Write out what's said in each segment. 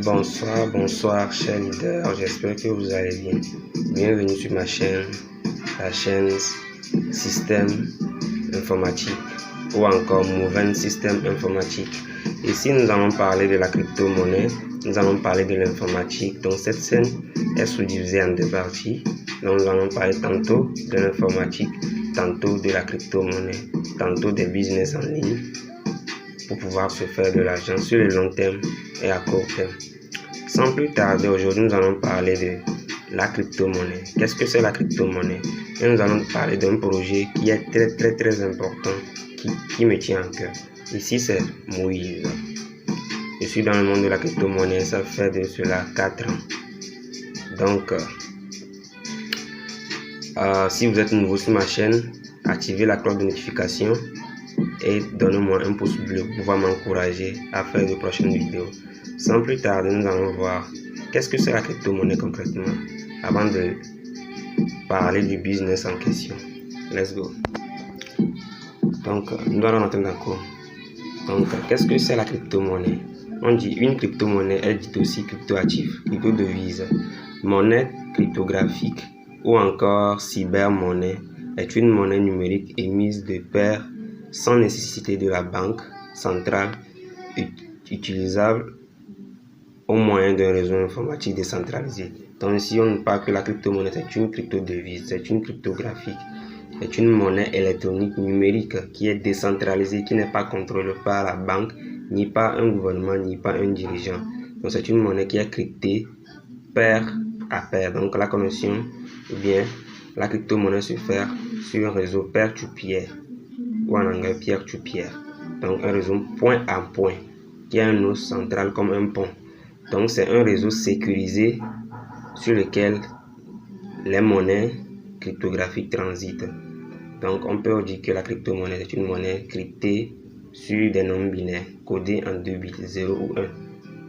Bonsoir chers leaders, j'espère que vous allez bien. Bienvenue sur ma chaîne, la chaîne Système Informatique ou encore Mouvement Système Informatique. Ici nous allons parler de la crypto-monnaie, nous allons parler de l'informatique. Donc cette chaîne est sous-divisée en deux parties. Donc nous allons parler tantôt de l'informatique, tantôt de la crypto-monnaie, tantôt des business en ligne pour pouvoir se faire de l'argent sur le long terme et à court terme. Sans plus tarder, aujourd'hui nous allons parler de la crypto-monnaie. Qu'est-ce que c'est la crypto-monnaie? Et nous allons parler d'un projet qui est très important, qui me tient à cœur. Ici c'est Moïse. Je suis dans le monde de la crypto-monnaie, ça fait de cela 4 ans. Donc, si vous êtes nouveau sur ma chaîne, activez la cloche de notification et donnez-moi un pouce bleu pour pouvoir m'encourager à faire de prochaines vidéos. Sans plus tarder, nous allons voir qu'est-ce que c'est la crypto-monnaie concrètement avant de parler du business en question. Let's go. Donc, nous allons entrer dans le cours. Donc, qu'est-ce que c'est la crypto-monnaie? On dit une crypto-monnaie, elle dit aussi crypto-actif, crypto-devise, monnaie cryptographique ou encore cyber-monnaie est une monnaie numérique émise de pair sans nécessité de la banque centrale, utilisable au moyen d'un réseau informatique décentralisé. Donc ici on ne parle que la crypto-monnaie, c'est une crypto-devise, c'est une cryptographique, c'est une monnaie électronique numérique qui est décentralisée, qui n'est pas contrôlée par la banque, ni par un gouvernement, ni par un dirigeant. Donc c'est une monnaie qui est cryptée pair à pair. Donc la connexion, ou bien la crypto-monnaie se fait sur un réseau peer-to-peer, ou en anglais peer-to-peer. Donc un réseau point à point, qui a un nœud central comme un pont. Donc c'est un réseau sécurisé sur lequel les monnaies cryptographiques transitent. Donc on peut dire que la crypto-monnaie est une monnaie cryptée sur des nombres binaires codés en 2 bits, 0 ou 1.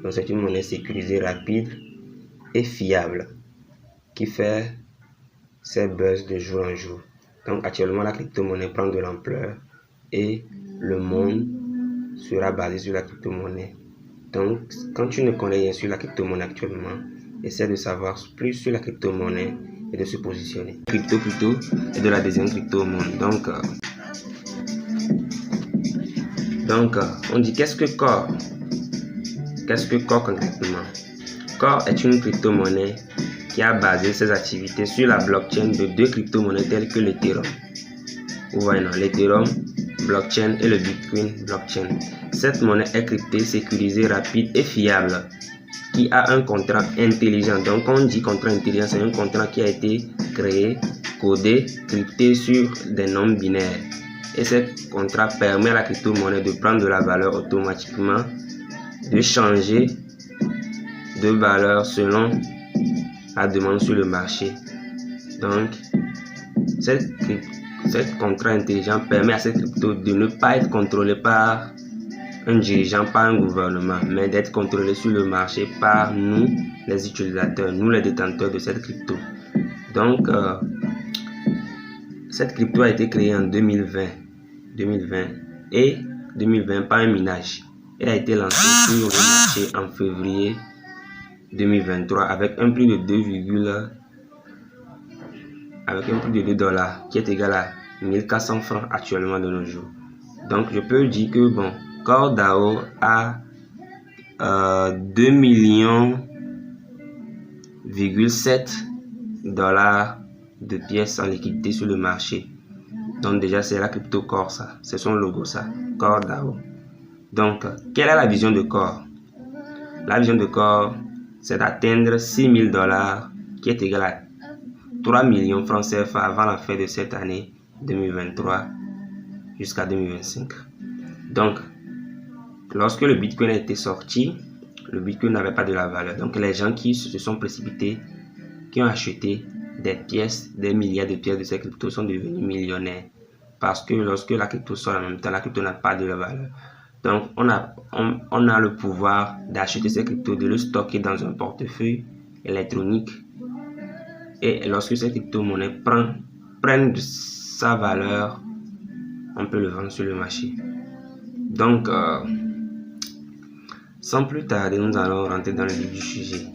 Donc c'est une monnaie sécurisée, rapide et fiable qui fait ses buzz de jour en jour. Donc actuellement la crypto-monnaie prend de l'ampleur et le monde sera basé sur la crypto-monnaie. Donc quand tu ne connais rien sur la crypto-monnaie actuellement, essaie de savoir plus sur la crypto-monnaie et de se positionner. Crypto et de la deuxième crypto au monde. Donc on dit qu'est-ce que Core? Qu'est-ce que Core concrètement? Core est une crypto-monnaie qui a basé ses activités sur la blockchain de deux crypto-monnaies telles que l'Ethereum. Vous voyez, l'Ethereum blockchain et le Bitcoin blockchain. Cette monnaie est cryptée, sécurisée, rapide et fiable, qui a un contrat intelligent. Donc quand on dit contrat intelligent, c'est un contrat qui a été créé, codé, crypté sur des nombres binaires. Et ce contrat permet à la crypto-monnaie de prendre de la valeur automatiquement, de changer de valeur selon la demande sur le marché. Donc ce contrat intelligent permet à cette crypto de ne pas être contrôlé par un dirigeant, par un gouvernement, mais d'être contrôlé sur le marché par nous, les utilisateurs, nous les détenteurs de cette crypto. Donc cette crypto a été créée en 2020 et 2020 par un minage. Elle a été lancée sur le marché en février 2023 avec un prix de 2 dollars qui est égal à 1400 francs actuellement de nos jours. Donc je peux dire que bon, Core DAO a 2,7 millions de pièces en liquidité sur le marché. Donc déjà c'est la crypto Core, ça, c'est son logo, ça, Core DAO. Donc quelle est la vision de Core? La vision de Core, c'est d'atteindre 6 000 dollars qui est égal à 3 millions francs CFA avant la fin de cette année 2023 jusqu'à 2025. Donc lorsque le Bitcoin a été sorti, le Bitcoin n'avait pas de la valeur. Donc les gens qui se sont précipités, qui ont acheté des pièces, des milliards de pièces de ces cryptos sont devenus millionnaires. Parce que lorsque la crypto sort en même temps, la crypto n'a pas de la valeur. Donc on a le pouvoir d'acheter ces cryptos, de le stocker dans un portefeuille électronique. Et lorsque ces crypto-monnaies prennent de sa valeur, on peut le vendre sur le marché. Donc Sans plus tarder, nous allons rentrer dans le vif du sujet.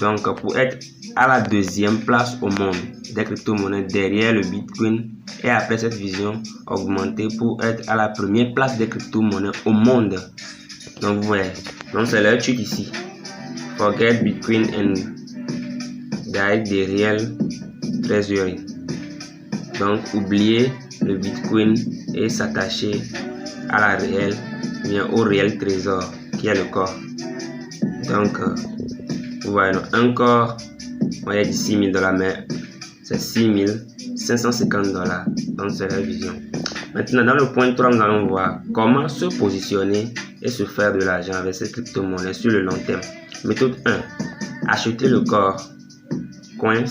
Donc, pour être à la deuxième place au monde des crypto-monnaies derrière le Bitcoin et après cette vision augmentée pour être à la première place des crypto-monnaies au monde. Donc, vous voyez, donc c'est leur truc ici. Forget Bitcoin and die the real treasury. Donc, oubliez le Bitcoin et s'attacher à la réelle, bien au réel trésor qui est le corps. Donc, vous voyez, un corps, il y a dit $6,000, mais c'est $6,550. Donc, c'est la vision. Maintenant, dans le point 3, nous allons voir comment se positionner et se faire de l'argent avec ces crypto-monnaies sur le long terme. Méthode 1. Acheter le corps coins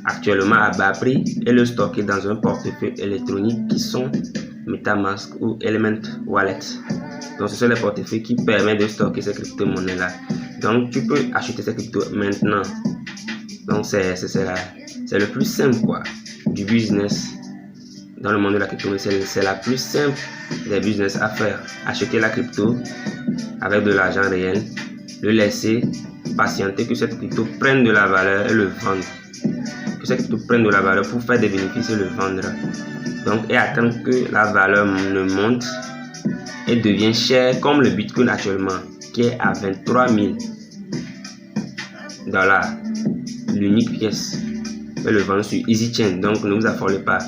actuellement à bas prix et le stocker dans un portefeuille électronique qui sont MetaMask ou Element Wallet. Donc, ce sont les portefeuilles qui permettent de stocker ces crypto-monnaies-là. Donc, tu peux acheter ces cryptos maintenant. Donc, c'est le plus simple quoi, du business dans le monde de la crypto-monnaie. C'est la plus simple des business à faire. Acheter la crypto avec de l'argent réel, le laisser patienter que cette crypto prenne de la valeur et le vendre. Que cette crypto prenne de la valeur pour faire des bénéfices et le vendre. Donc, et attendre que la valeur ne monte et devient cher comme le Bitcoin actuellement qui est à $23,000. L'unique pièce et le vendre sur EasyChain. Donc, ne vous affolez pas.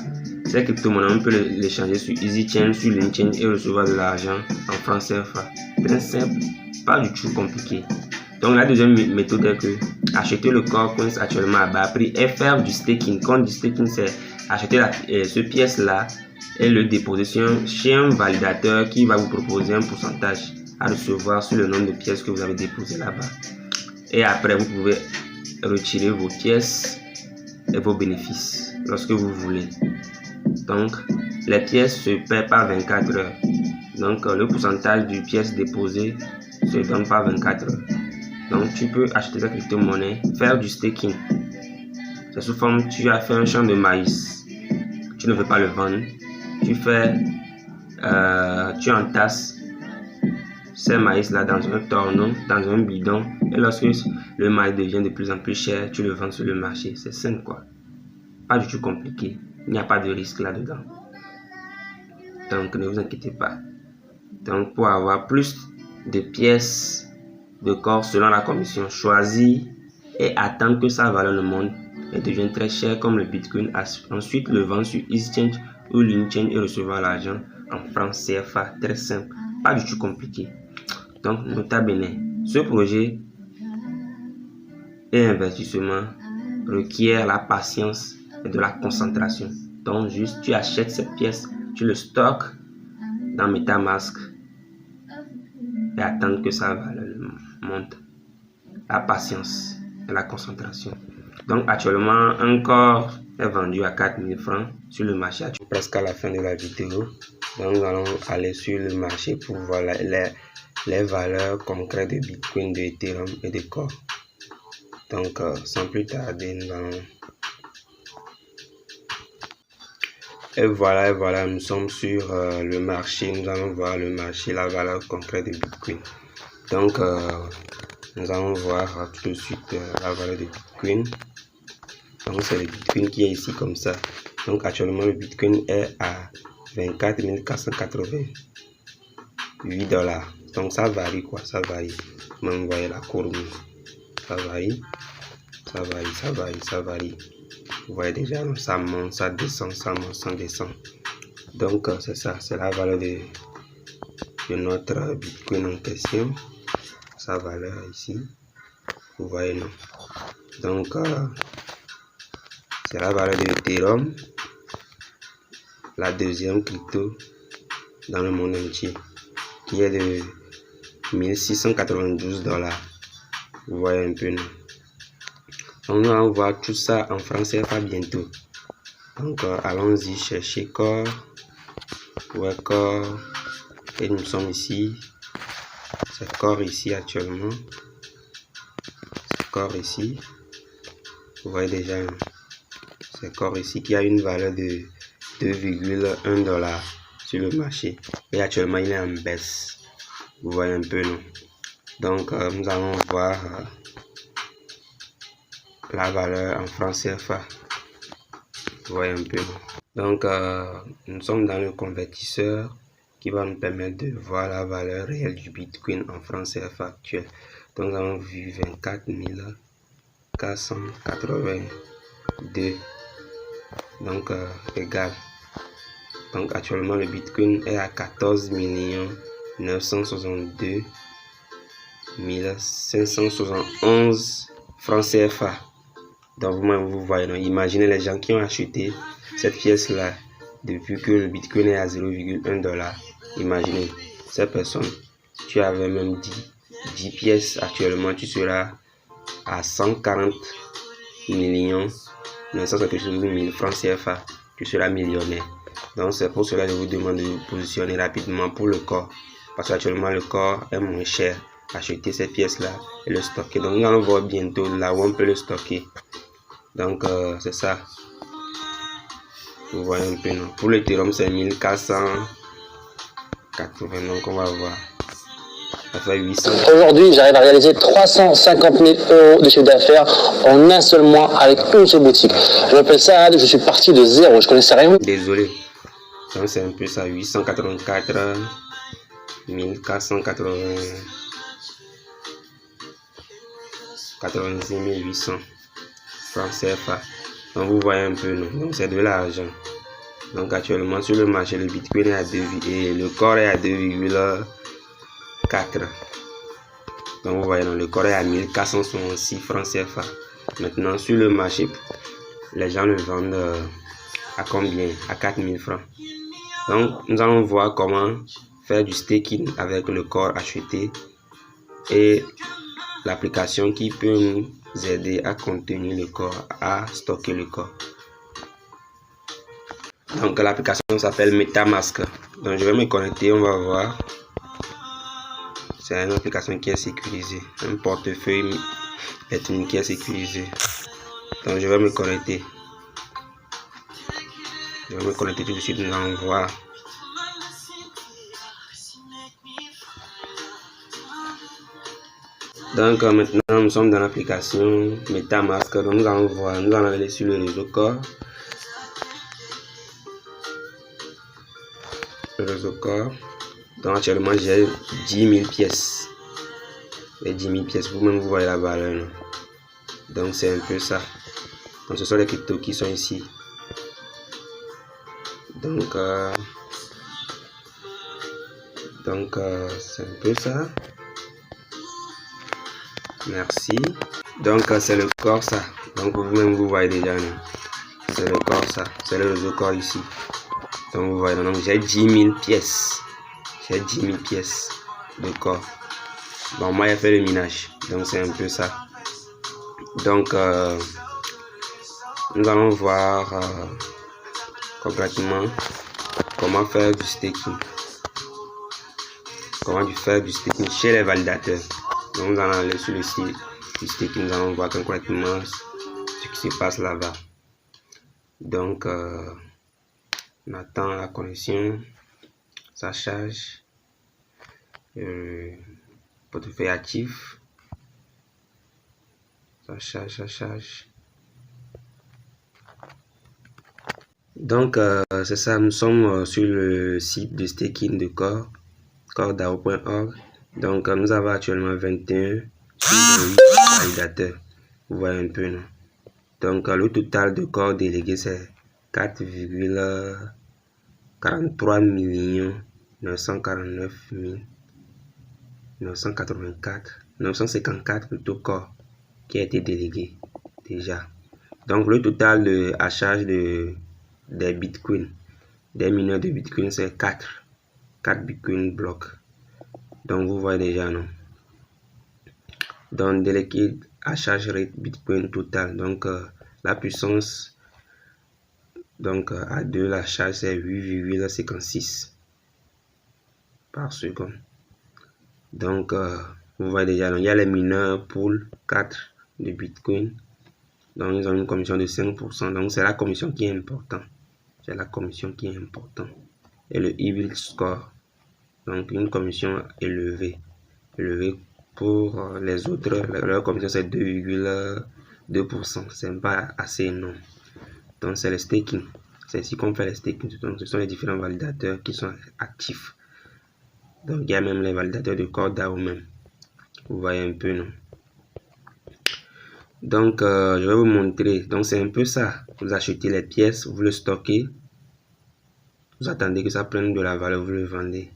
Ces crypto-monnaies, on peut les changer sur EasyChain, sur LinkedIn et recevoir de l'argent en francs CFA. Très simple, pas du tout compliqué. Donc, la deuxième méthode est que acheter le corps coins actuellement à bas prix et faire du staking. Quand du staking, c'est acheter ce pièce-là et le déposer chez un validateur qui va vous proposer un pourcentage à recevoir sur le nombre de pièces que vous avez déposées là-bas. Et après, vous pouvez retirer vos pièces et vos bénéfices lorsque vous voulez. Donc, les pièces se paient par 24 heures. Donc, le pourcentage du pièce déposée se donne par 24 heures. Donc, tu peux acheter ta crypto-monnaie, faire du staking. C'est sous forme, tu as fait un champ de maïs. Tu ne veux pas le vendre. Tu entasses ces maïs-là dans un tornon, dans un bidon. Et lorsque le maïs devient de plus en plus cher, tu le vends sur le marché. C'est simple quoi. Pas du tout compliqué. Il n'y a pas de risque là-dedans. Donc, ne vous inquiétez pas. Donc, pour avoir plus de pièces de corps selon la commission, choisis et attendre que sa valeur ne monte et devienne très cher comme le Bitcoin. Ensuite, le vendre sur EasyChain ou LinkedIn et recevoir l'argent en francs CFA. Très simple. Pas du tout compliqué. Donc, nota bene. Ce projet et investissement requiert la patience et de la concentration. Donc, juste tu achètes cette pièce, tu le stockes dans MetaMask et attendre que sa valeur monte. La patience et la concentration. Donc, actuellement, un corps est vendu à 4 000 francs sur le marché. Presque à la fin de la vidéo. Donc, nous allons aller sur le marché pour voir les valeurs concrètes de Bitcoin, de Ethereum et de corps. Donc, sans plus tarder, nous allons... Et voilà, nous sommes sur le marché. Nous allons voir le marché, la valeur concrète de Bitcoin. Donc, nous allons voir tout de suite la valeur de Bitcoin. Donc, c'est le Bitcoin qui est ici comme ça. Donc, actuellement, le Bitcoin est à 24 488 $. Donc, ça varie quoi, ça varie. Vous voyez la courbe. Ça varie. Vous voyez déjà, ça monte, ça descend, ça monte, ça descend. Donc, c'est ça, c'est la valeur de notre Bitcoin en question. Sa valeur ici. Vous voyez, non? Donc, c'est la valeur de Ethereum, la deuxième crypto dans le monde entier, qui est de 1692 $. Vous voyez un peu, non? Donc, nous allons voir tout ça en français CFA bientôt. Donc, allons-y chercher corps. Ouais, corps. Et nous sommes ici. C'est corps ici actuellement. C'est corps ici. Vous voyez déjà. C'est corps ici qui a une valeur de 2,1 $ sur le marché. Et actuellement, il est en baisse. Vous voyez un peu, non? Donc, nous allons voir la valeur en francs CFA. Vous voyez un peu. Donc, nous sommes dans le convertisseur qui va nous permettre de voir la valeur réelle du Bitcoin en francs CFA actuel. Donc, nous avons vu 24 482. Donc, égal. Donc, actuellement, le Bitcoin est à 14 962 571 francs CFA. Donc, vous voyez, donc, imaginez les gens qui ont acheté cette pièce-là depuis que le Bitcoin est à 0,1 $. Imaginez, ces personnes, tu avais même 10 pièces actuellement, tu seras à 140 950 000 francs CFA, tu seras millionnaire. Donc, c'est pour cela que je vous demande de vous positionner rapidement pour le corps. Parce qu'actuellement, le corps est moins cher. Acheter ces pièces-là et le stocker. Donc, nous allons voir bientôt là où on peut le stocker. Donc, c'est ça. Vous voyez un peu, non? Pour l'Ethereum, c'est 1480. Donc, on va voir. Ça fait 800. Aujourd'hui, j'arrive à réaliser 350 000 € de chiffre d'affaires en un seul mois avec une seule boutique. Je m'appelle Saad, je suis parti de zéro. Je connaissais rien. Désolé. Donc, c'est un peu ça. 884 1480. 86 800 francs CFA. Donc vous voyez un peu, non? Donc c'est de l'argent. Donc actuellement sur le marché, le Bitcoin est à 2 et le corps est à 2,4. Donc vous voyez, non, le corps est à 1466 francs CFA. Maintenant sur le marché, les gens le vendent à combien? À 4000 francs. Donc nous allons voir comment faire du staking avec le corps acheté et l'application qui peut nous aider à contenir le corps, à stocker le corps. Donc l'application s'appelle MetaMask. Donc je vais me connecter, on va voir. C'est une application qui est sécurisée, un portefeuille électronique qui est sécurisé. Donc je vais me connecter. Je vais me connecter tout de suite, nous allons voir. Donc maintenant nous sommes dans l'application MetaMask. Donc nous allons voir, nous allons aller sur le réseau corps. Le réseau corps. Donc actuellement j'ai 10 000 pièces. Les 10 000 pièces, vous-même vous voyez la valeur. Non? Donc c'est un peu ça. Donc ce sont les cryptos qui sont ici. Donc c'est un peu ça. Merci. Donc c'est le corps ça. Donc vous-même vous voyez déjà. C'est le corps ça. C'est le réseau corps ici. Donc vous voyez. Donc j'ai 10 000 pièces. J'ai 10 000 pièces de corps. Bon moi j'ai fait le minage. Donc c'est un peu ça. Donc nous allons voir concrètement comment faire du staking. Comment faire du staking chez les validateurs. Donc nous allons aller sur le site du staking, nous allons voir concrètement ce qui se passe là-bas. Donc on attend la connexion, ça charge, portefeuille actif, ça charge. Donc c'est ça, nous sommes sur le site de staking de CoreDAO.org. Donc nous avons actuellement 21 validateurs. Vous voyez un peu, non? Donc le total de corps délégués c'est 4,43 949 954 plutôt corps qui a été délégué déjà. Donc le total de à charge des bitcoins, des mineurs de bitcoin c'est 4 bitcoins blocs. Donc vous voyez déjà, non? Donc délégué à charge rate bitcoin total. Donc la puissance donc à 2 la charge c'est 8,56 par seconde. Donc vous voyez déjà, donc, il y a les mineurs pool 4 de bitcoin. Donc ils ont une commission de 5%. Donc c'est la commission qui est importante. C'est la commission qui est importante. Et le EBIT score. Donc une commission élevée Pour les autres, leur commission c'est 2,2%. C'est pas assez énorme. Donc c'est le staking. C'est ici qu'on fait le staking. Donc ce sont les différents validateurs qui sont actifs. Donc il y a même les validateurs de Corda ou même. Vous voyez un peu, non? Donc je vais vous montrer. Donc c'est un peu ça. Vous achetez les pièces, vous le stockez. Vous attendez que ça prenne de la valeur, vous le vendez.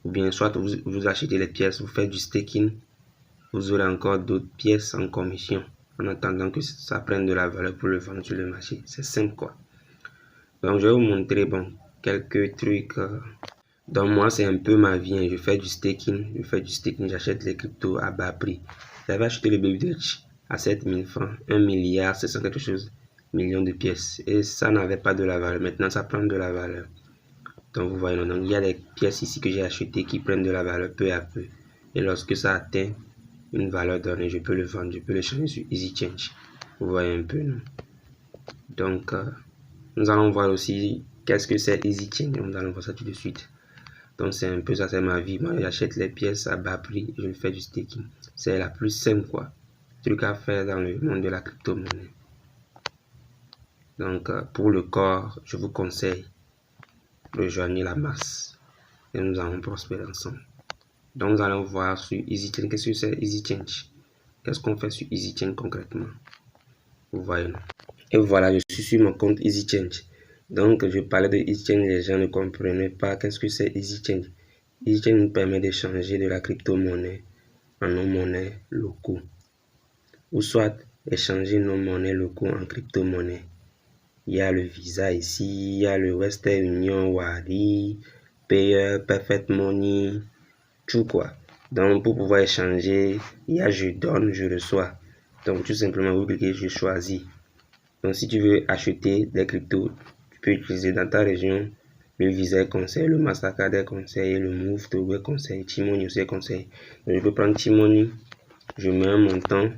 Ou bien soit vous achetez les pièces, vous faites du staking. Vous aurez encore d'autres pièces en commission en attendant que ça prenne de la valeur pour le vendre sur le marché. C'est simple quoi. Donc je vais vous montrer quelques trucs. Donc moi c'est un peu ma vie. Je fais du staking. J'achète les cryptos à bas prix. J'avais acheté le BUH à 7000 francs. 1 milliard, 700 quelque chose, millions de pièces. Et ça n'avait pas de la valeur. Maintenant ça prend de la valeur. Donc vous voyez, donc il y a des pièces ici que j'ai achetées qui prennent de la valeur peu à peu. Et lorsque ça atteint une valeur donnée, je peux le vendre, je peux le changer sur EasyChange. Vous voyez un peu, non? Donc, nous allons voir aussi qu'est-ce que c'est EasyChange. Nous allons voir ça tout de suite. Donc, c'est un peu ça, c'est ma vie. Moi, j'achète les pièces à bas prix et je fais du staking. C'est la plus simple, quoi. Truc à faire dans le monde de la crypto-monnaie. Donc, pour le corps, je vous conseille rejoignez la masse et nous allons prospérer ensemble. Donc nous allons voir sur EasyChange. Qu'est-ce que c'est EasyChange? Qu'est-ce qu'on fait sur EasyChange concrètement? Vous voyez. Et voilà, je suis sur mon compte EasyChange. Donc je parlais de EasyChange, les gens ne comprenaient pas qu'est-ce que c'est EasyChange. EasyChange nous permet d'échanger de la crypto-monnaie en nos monnaies locaux. Ou soit échanger nos monnaies locaux en crypto-monnaie. Il y a le Visa ici, il y a le Western Union, Wari, Payer, Perfect Money, tout quoi. Donc pour pouvoir échanger, il y a je donne, je reçois. Donc tout simplement vous cliquez je choisis. Donc si tu veux acheter des cryptos, tu peux utiliser dans ta région le Visa est conseil, le Mastercard est conseil, le Move Togo est conseil, T-Money aussi est conseil. Donc je peux prendre T-Money, je mets un montant,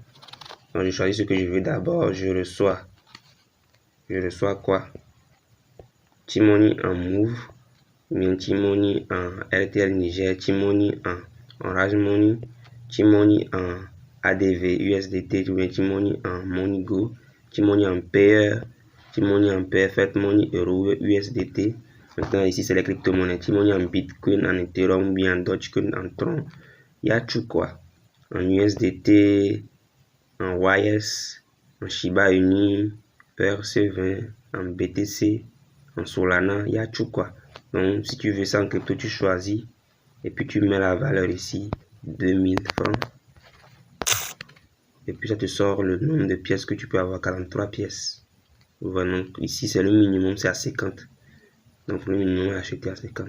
donc je choisis ce que je veux d'abord, je reçois. Je reçois quoi? T-Money en Move, bien T-Money en RTL Niger, T-Money en Orange Money, T-Money en ADV, USDT, ou bien T-Money en MoneyGo, T-Money en Payer, T-Money en Perfect Money, Euro, USDT. Maintenant ici c'est les crypto-monnaies, T-Money en Bitcoin, en Ethereum, bien en Dogecoin, en Tron. Il y a tout quoi. En USDT, en YS, en Shiba Inu, ERC20, en BTC, en Solana, il y a tout quoi. Donc si tu veux ça en crypto, tu choisis et puis tu mets la valeur ici, 2000 francs. Et puis ça te sort le nombre de pièces que tu peux avoir, 43 pièces. Voilà, donc ici c'est le minimum, c'est à 50. Donc le minimum est acheté à 50.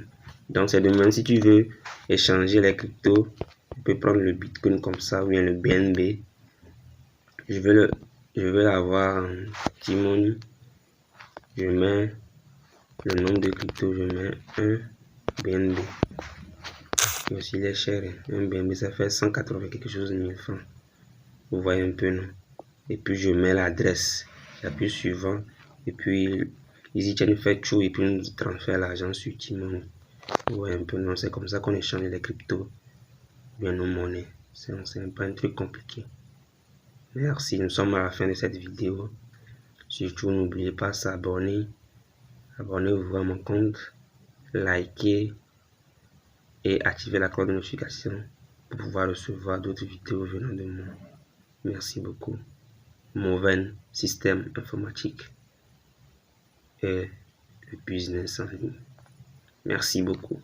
Donc c'est de même si tu veux échanger les cryptos, tu peux prendre le Bitcoin comme ça ou bien le BNB. Je vais l'avoir en T-Money. Je mets le nombre de cryptos, je mets un BNB. Et aussi il est cher, un BNB ça fait 180 quelque chose de 1000 francs. Vous voyez un peu, non? Et puis je mets l'adresse, j'appuie suivant et puis EasyChange fait tout et puis nous transfère l'argent sur T-Money. Vous voyez un peu, non? C'est comme ça qu'on échange les cryptos, bien nos monnaies. C'est pas un truc compliqué. Merci, nous sommes à la fin de cette vidéo. Surtout, n'oubliez pas de s'abonner. Abonnez-vous à mon compte, likez et activez la cloche de notification pour pouvoir recevoir d'autres vidéos venant de moi. Merci beaucoup. Moven, système informatique et le business en ligne. Merci beaucoup.